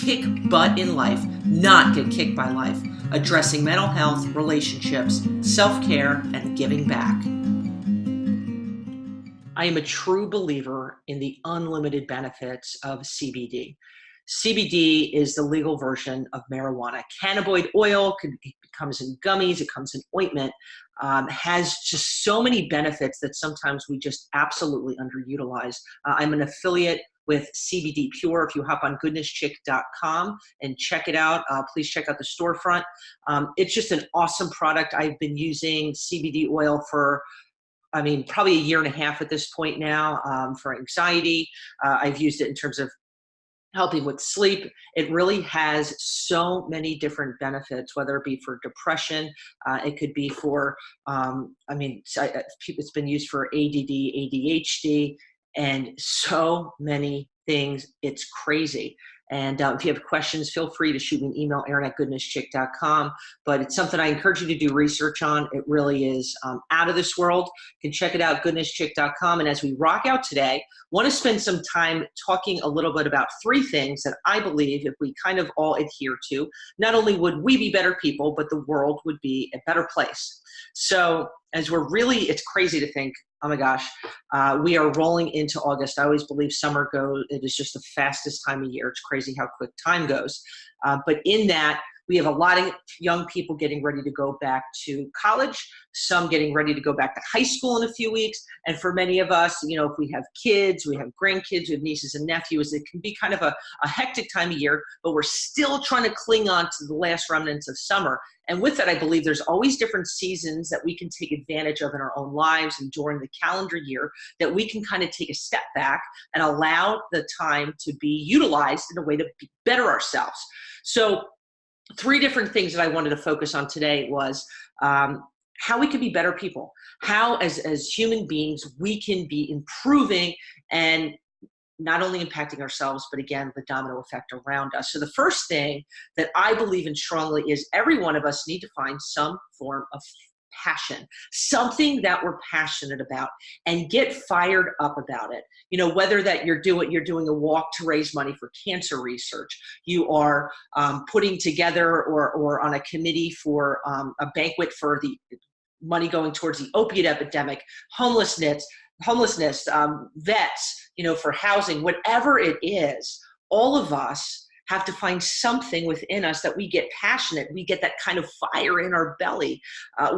kick butt in life, not get kicked by life, addressing mental health, relationships, self-care, and giving back. I am a true believer in the unlimited benefits of CBD. CBD is the legal version of marijuana. Cannabinoid oil it comes in gummies, it comes in ointment, has just so many benefits that sometimes we just absolutely underutilize. I'm an affiliate with CBD Pure. If you hop on goodnesschick.com and check it out, please check out the storefront. It's just an awesome product. I've been using CBD oil for probably a year and a half at this point now, for anxiety. I've used it in terms of helping with sleep. It really has so many different benefits, whether it be for depression, it could be for, it's been used for ADD, ADHD, and so many things. It's crazy. And if you have questions, feel free to shoot me an email, Aaron@goodnesschick.com. But it's something I encourage you to do research on. It really is out of this world. You can check it out, goodnesschick.com. And as we rock out today, want to spend some time talking a little bit about three things that I believe if we kind of all adhere to, not only would we be better people, but the world would be a better place. So as it's crazy to think, oh my gosh, we are rolling into August. I always believe it is just the fastest time of year. It's crazy how quick time goes. But in that, we have a lot of young people getting ready to go back to college, some getting ready to go back to high school in a few weeks. And for many of us, if we have kids, we have grandkids, we have nieces and nephews, it can be kind of a hectic time of year, but we're still trying to cling on to the last remnants of summer. And with that, I believe there's always different seasons that we can take advantage of in our own lives and during the calendar year that we can kind of take a step back and allow the time to be utilized in a way to better ourselves. So three different things that I wanted to focus on today was how we can be better people, how as human beings we can be improving and not only impacting ourselves, but again, the domino effect around us. So the first thing that I believe in strongly is every one of us need to find some form of passion, something that we're passionate about, and get fired up about it. Whether that you're doing a walk to raise money for cancer research, you are putting together or on a committee for a banquet for the money going towards the opiate epidemic, homelessness, vets, for housing, whatever it is, all of us have to find something within us that we get passionate. We get that kind of fire in our belly.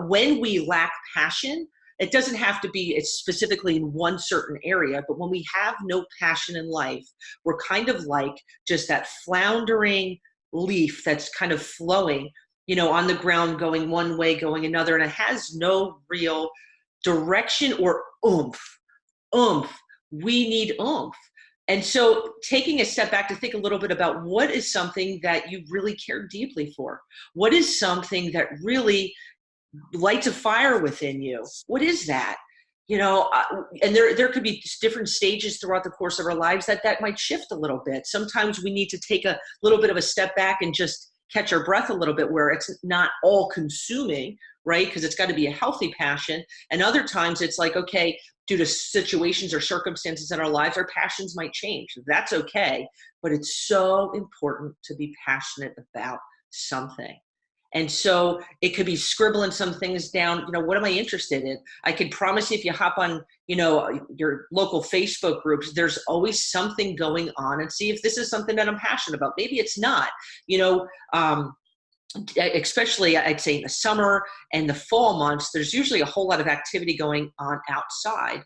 When we lack passion, it doesn't have to be specifically in one certain area, but when we have no passion in life, we're kind of like just that floundering leaf that's kind of flowing, on the ground, going one way, going another, and it has no real direction or oomph. We need oomph. And so taking a step back to think a little bit about what is something that you really care deeply for? What is something that really lights a fire within you? What is that? And there could be different stages throughout the course of our lives that might shift a little bit. Sometimes we need to take a little bit of a step back and just catch our breath a little bit where it's not all consuming, right? Because it's got to be a healthy passion. And other times it's like, okay, due to situations or circumstances in our lives, our passions might change. That's okay. But it's so important to be passionate about something. And so it could be scribbling some things down. What am I interested in? I can promise you if you hop on, your local Facebook groups, there's always something going on, and see if this is something that I'm passionate about. Maybe it's not, especially I'd say in the summer and the fall months, there's usually a whole lot of activity going on outside,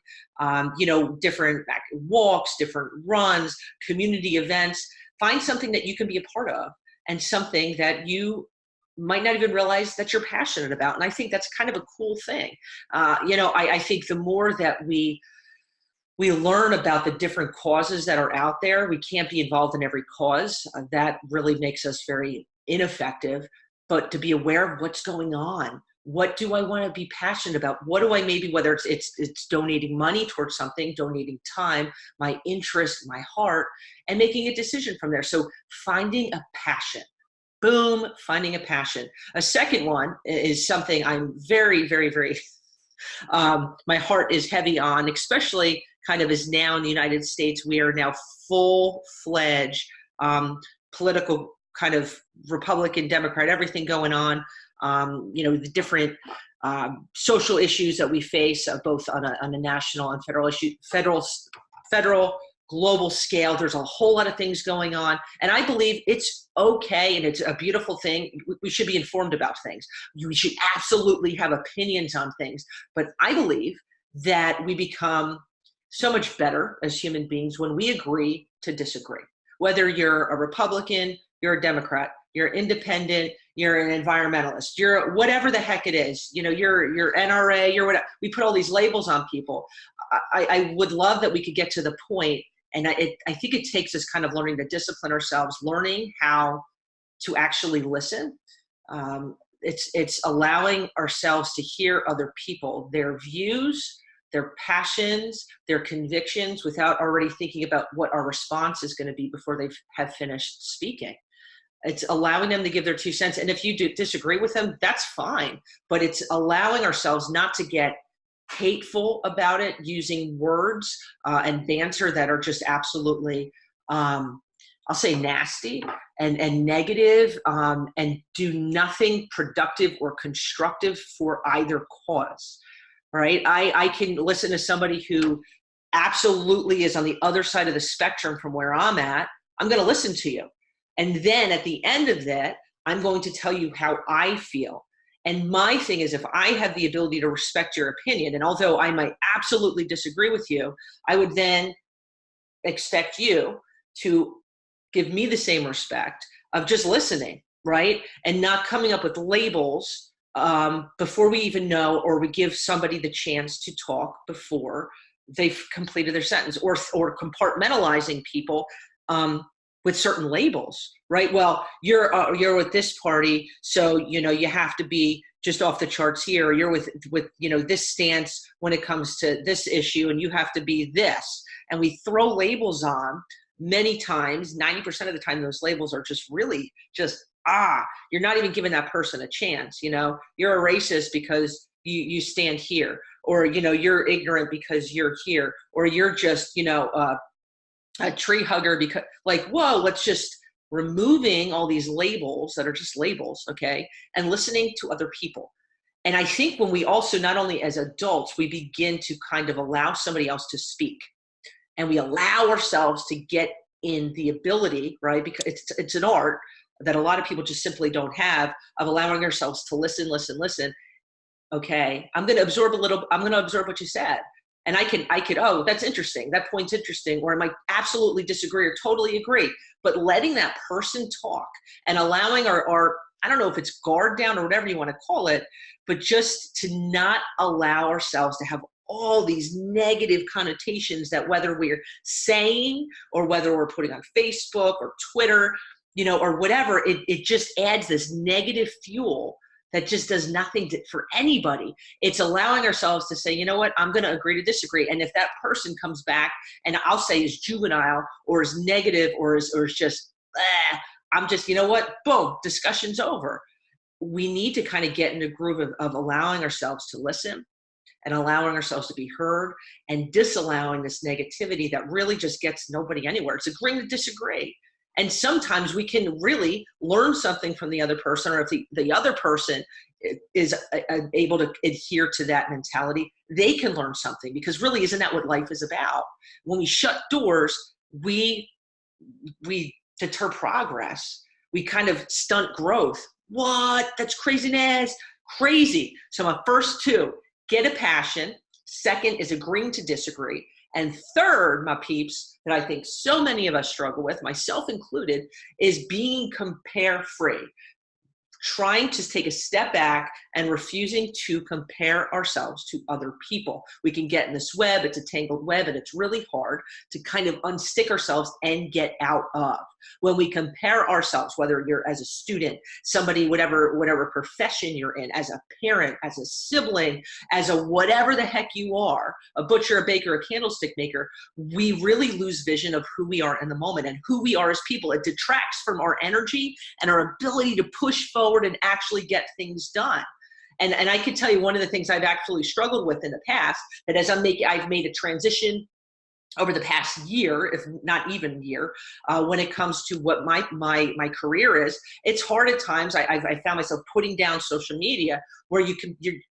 different walks, different runs, community events. Find something that you can be a part of and something that you might not even realize that you're passionate about. And I think that's kind of a cool thing. I think the more that we learn about the different causes that are out there, we can't be involved in every cause. That really makes us very ineffective. But to be aware of what's going on, what do I want to be passionate about? What do I whether it's donating money towards something, donating time, my interest, my heart, and making a decision from there. So finding a passion. Boom, finding a passion. A second one is something I'm very, very, very, my heart is heavy on, especially kind of as now in the United States, we are now full-fledged political kind of Republican, Democrat, everything going on, the different social issues that we face, both on a national and federal, global scale. There's a whole lot of things going on. And I believe it's okay and it's a beautiful thing. We should be informed about things. We should absolutely have opinions on things. But I believe that we become so much better as human beings when we agree to disagree. Whether you're a Republican, you're a Democrat, you're independent, you're an environmentalist, you're whatever the heck it is, you're NRA, you're whatever. We put all these labels on people. I would love that we could get to the point, and I think it takes us kind of learning to discipline ourselves, learning how to actually listen. It's allowing ourselves to hear other people, their views, their passions, their convictions, without already thinking about what our response is going to be before they have finished speaking. It's allowing them to give their 2 cents. And if you do disagree with them, that's fine. But it's allowing ourselves not to get hateful about it, using words and banter that are just absolutely, I'll say, nasty and negative, and do nothing productive or constructive for either cause. Right? I can listen to somebody who absolutely is on the other side of the spectrum from where I'm at. I'm going to listen to you. And then at the end of that, I'm going to tell you how I feel. And my thing is, if I have the ability to respect your opinion, and although I might absolutely disagree with you, I would then expect you to give me the same respect of just listening, right? And not coming up with labels before we even know, or we give somebody the chance to talk before they've completed their sentence, or compartmentalizing people with certain labels, right? Well, you're with this party, so you have to be just off the charts here. Or you're with this stance when it comes to this issue, and you have to be this. And we throw labels on many times. 90% of the time, those labels are just really just you're not even giving that person a chance. You're a racist because you stand here, or you're ignorant because you're here, or you're just a tree hugger because, like, whoa, let's just removing all these labels that are just labels, okay, and listening to other people. And I think when we also, not only as adults, we begin to kind of allow somebody else to speak, and we allow ourselves to get in the ability, right, because it's an art that a lot of people just simply don't have, of allowing ourselves to listen. Okay, I'm going to absorb what you said. And I could, oh, that's interesting. That point's interesting. Or I might absolutely disagree or totally agree. But letting that person talk and allowing our I don't know if it's guard down or whatever you want to call it, but just to not allow ourselves to have all these negative connotations that whether we're saying or whether we're putting on Facebook or Twitter, or whatever, it just adds this negative fuel that just does nothing for anybody. It's allowing ourselves to say, you know what, I'm going to agree to disagree. And if that person comes back and I'll say is juvenile or is negative or is just, I'm just, you know what, boom, discussion's over. We need to kind of get in a groove of allowing ourselves to listen and allowing ourselves to be heard, and disallowing this negativity that really just gets nobody anywhere. It's agreeing to disagree. And sometimes we can really learn something from the other person, or if the other person is able to adhere to that mentality, they can learn something, because really, isn't that what life is about? When we shut doors, we deter progress. We kind of stunt growth. What? That's craziness. Crazy. So my first two, get a passion. Second is agreeing to disagree. And third, my peeps, that I think so many of us struggle with, myself included, is being compare free. Trying to take a step back and refusing to compare ourselves to other people. We can get in this web, it's a tangled web, and it's really hard to kind of unstick ourselves and get out of. When we compare ourselves, whether you're as a student, somebody, whatever profession you're in, as a parent, as a sibling, as a whatever the heck you are, a butcher, a baker, a candlestick maker, we really lose vision of who we are in the moment and who we are as people. It detracts from our energy and our ability to push forward and actually get things done. And I can tell you one of the things I've actually struggled with in the past, that as I've made a transition over the past year, if not even year, when it comes to what my career is. It's hard at times. I found myself putting down social media, where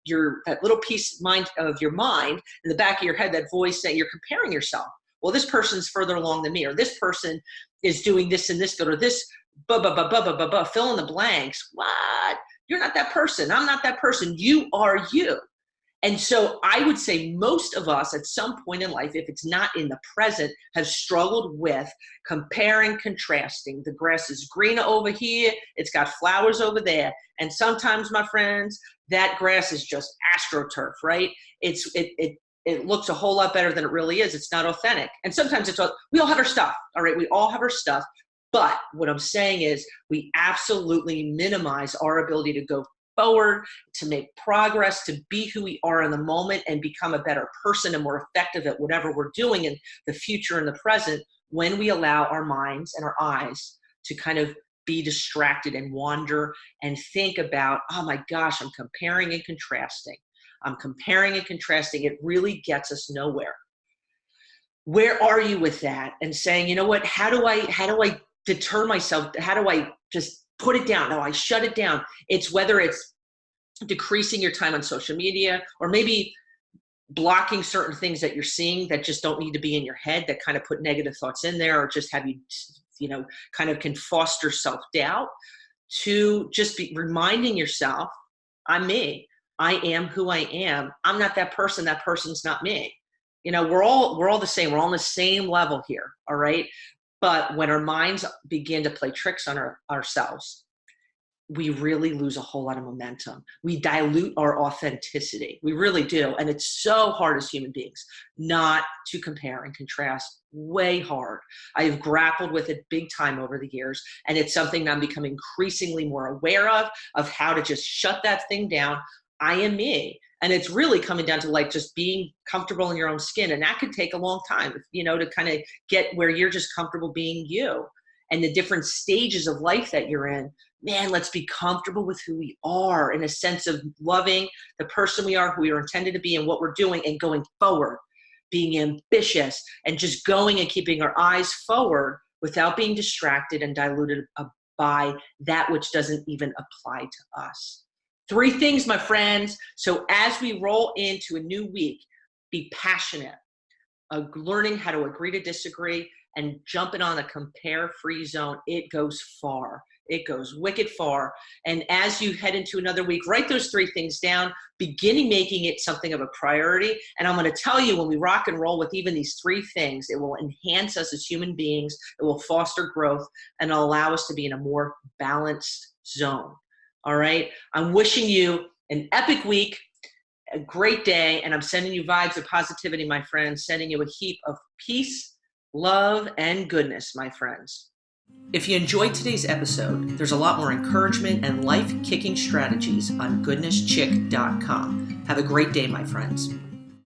you're that little piece of your mind in the back of your head, that voice that you're comparing yourself. Well, this person's further along than me, or this person is doing this in this field, or this fill in the blanks. What? You're not that person. I'm not that person. You are you. And so I would say most of us at some point in life, if it's not in the present, have struggled with comparing, contrasting. The grass is greener over here. It's got flowers over there. And sometimes, my friends, that grass is just AstroTurf, right? It looks a whole lot better than it really is. It's not authentic. And sometimes we all have our stuff, all right? We all have our stuff. But what I'm saying is we absolutely minimize our ability to go forward, to make progress, to be who we are in the moment and become a better person and more effective at whatever we're doing in the future and the present, when we allow our minds and our eyes to kind of be distracted and wander and think about, oh my gosh, I'm comparing and contrasting. I'm comparing and contrasting. It really gets us nowhere. Where are you with that? And saying, you know what, how do I deter myself? How do I just put it down? No, I shut it down. It's whether it's decreasing your time on social media, or maybe blocking certain things that you're seeing that just don't need to be in your head, that kind of put negative thoughts in there, or just have you kind of can foster self-doubt, to just be reminding yourself, I'm me. I am who I am. I'm not that person. That person's not me. We're all the same. We're all on the same level here. All right. But when our minds begin to play tricks on ourselves, we really lose a whole lot of momentum. We dilute our authenticity. We really do. And it's so hard as human beings not to compare and contrast. Way hard. I have grappled with it big time over the years. And it's something I'm becoming increasingly more aware of how to just shut that thing down. I am me. And it's really coming down to just being comfortable in your own skin. And that could take a long time, to kind of get where you're just comfortable being you. And the different stages of life that you're in, man, let's be comfortable with who we are, in a sense of loving the person we are, who we are intended to be, and what we're doing, and going forward, being ambitious, and just going and keeping our eyes forward without being distracted and diluted by that which doesn't even apply to us. 3 things, my friends. So as we roll into a new week, be passionate, learning how to agree to disagree, and jumping on a compare-free zone. It goes far. It goes wicked far. And as you head into another week, write those 3 things down, beginning making it something of a priority. And I'm going to tell you, when we rock and roll with even these 3 things, it will enhance us as human beings. It will foster growth, and it'll allow us to be in a more balanced zone. All right. I'm wishing you an epic week, a great day, and I'm sending you vibes of positivity, my friends, sending you a heap of peace, love, and goodness, my friends. If you enjoyed today's episode, there's a lot more encouragement and life-kicking strategies on goodnesschick.com. Have a great day, my friends.